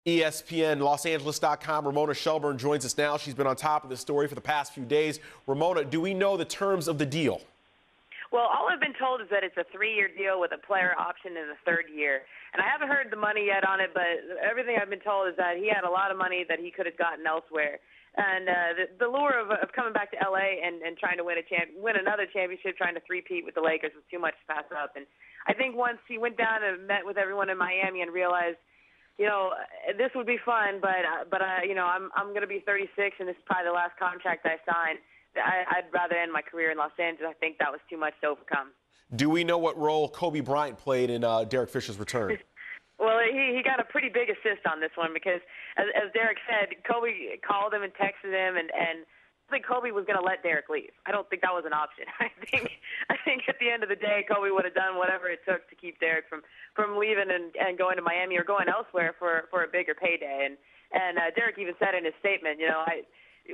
ESPN LosAngeles.com. Ramona Shelburne joins us now. She's been on top of this story for the past few days. Ramona, do we know the terms of the deal? Well, all I've been told is that it's a 3-year deal with a player option in the 3rd year. And I haven't heard the money yet on it, but everything I've been told is that he had a lot of money that he could have gotten elsewhere. And the lure of coming back to L.A. and trying to win another championship, trying to three-peat with the Lakers was too much to pass up. And I think once he went down and met with everyone in Miami and realized, this would be fun, but I'm going to be 36, and this is probably the last contract I sign. I'd rather end my career in Los Angeles. I think that was too much to overcome. Do we know what role Kobe Bryant played in Derek Fisher's return? Well, he got a pretty big assist on this one because, as Derek said, Kobe called him and texted him, and I think Kobe was going to let Derek leave. I don't think that was an option. I think at the end of the day, Kobe would have done whatever it took to keep Derek from leaving and going to Miami or going elsewhere for a bigger payday. And Derek even said in his statement,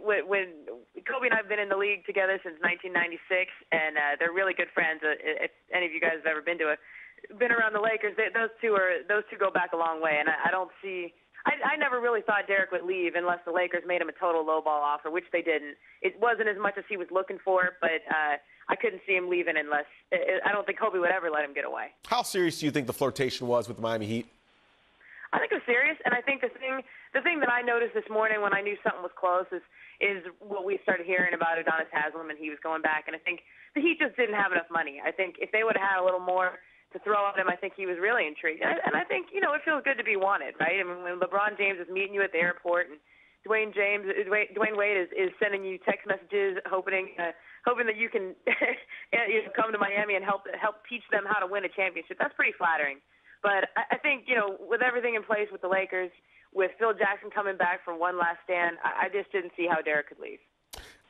when Kobe and I have been in the league together since 1996, and they're really good friends. If any of you guys have ever been around the Lakers, those two go back a long way. And I don't see. I never really thought Derek would leave unless the Lakers made him a total lowball offer, which they didn't. It wasn't as much as he was looking for, but I couldn't see him leaving unless I don't think Kobe would ever let him get away. How serious do you think the flirtation was with the Miami Heat? I think it was serious, and I think the thing that I noticed this morning when I knew something was close is what we started hearing about Udonis Haslem, and he was going back. And I think the Heat just didn't have enough money. I think if they would have had a little more to throw at him, I think he was really intrigued. And I think, it feels good to be wanted, right? I mean, when LeBron James is meeting you at the airport and Dwayne Wade is sending you text messages hoping that you can come to Miami and help teach them how to win a championship, that's pretty flattering. But I think, with everything in place with the Lakers, with Phil Jackson coming back for one last stand, I just didn't see how Derek could leave.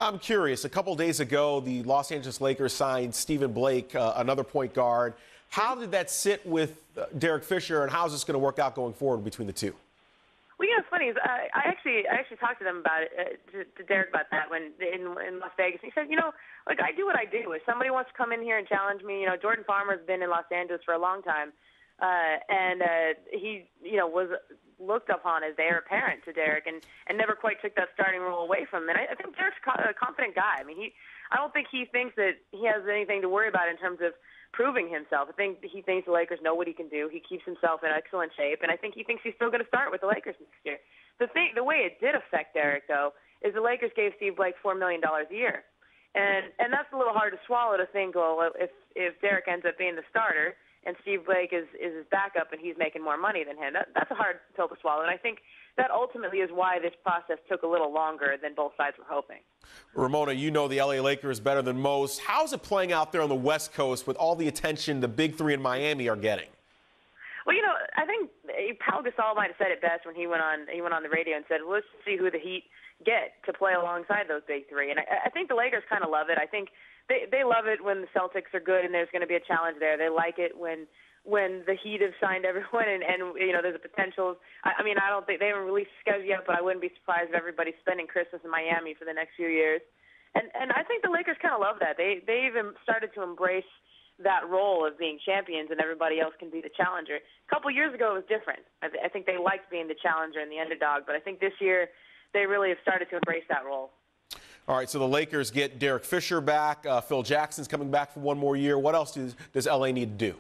I'm curious. A couple days ago, the Los Angeles Lakers signed Stephen Blake, another point guard. How did that sit with Derek Fisher, and how is this going to work out going forward between the two? Well, it's funny. I actually talked to them about it, to Derek about that when in Las Vegas. He said, I do what I do. If somebody wants to come in here and challenge me, Jordan Farmer's been in Los Angeles for a long time, and he, was looked upon as the heir apparent to Derek, and never quite took that starting role away from him. And I think Derek's a confident guy. I mean, I don't think he thinks that he has anything to worry about in terms of proving himself. I think he thinks the Lakers know what he can do. He keeps himself in excellent shape, and I think he thinks he's still going to start with the Lakers next year. The way it did affect Derek, though, is the Lakers gave Steve Blake $4 million a year, and that's a little hard to swallow to think, well, if Derek ends up being the starter and Steve Blake is his backup and he's making more money than him, that's a hard pill to swallow, and I think that ultimately is why this process took a little longer than both sides were hoping. Ramona, you know the L.A. Lakers better than most. How's it playing out there on the West Coast with all the attention the big three in Miami are getting? Well, I think Pau Gasol might have said it best when he went on the radio and said, well, let's see who the Heat get to play alongside those big three. And I think the Lakers kind of love it. I think they love it when the Celtics are good and there's going to be a challenge there. They like it when the Heat have signed everyone and there's a potential. I don't think they haven't released a schedule yet, but I wouldn't be surprised if everybody's spending Christmas in Miami for the next few years. And I think the Lakers kind of love that. They even started to embrace that role of being champions and everybody else can be the challenger. A couple years ago it was different. I think they liked being the challenger and the underdog, but I think this year they really have started to embrace that role. All right, so the Lakers get Derek Fisher back. Phil Jackson's coming back for one more year. What else does L.A. need to do?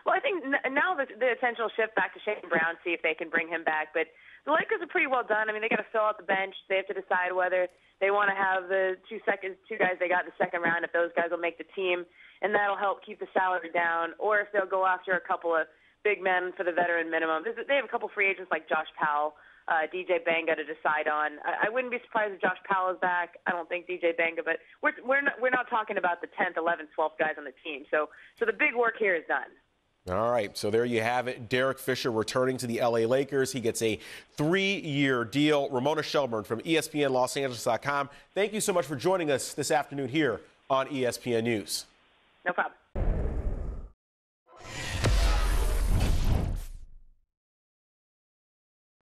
Well, I think now the attention will shift back to Shane Brown, see if they can bring him back. But the Lakers are pretty well done. I mean, they got to fill out the bench. They have to decide whether they want to have the two guys they got in the second round, if those guys will make the team, and that'll help keep the salary down, or if they'll go after a couple of big men for the veteran minimum. They have a couple free agents like Josh Powell, DJ Banga to decide on. I wouldn't be surprised if Josh Powell is back. I don't think DJ Banga, but we're not talking about the 10th, 11th, 12th guys on the team. So the big work here is done. All right, so there you have it. Derek Fisher returning to the L.A. Lakers. He gets a 3-year deal. Ramona Shelburne from ESPN LosAngeles.com. Thank you so much for joining us this afternoon here on ESPN News. No problem.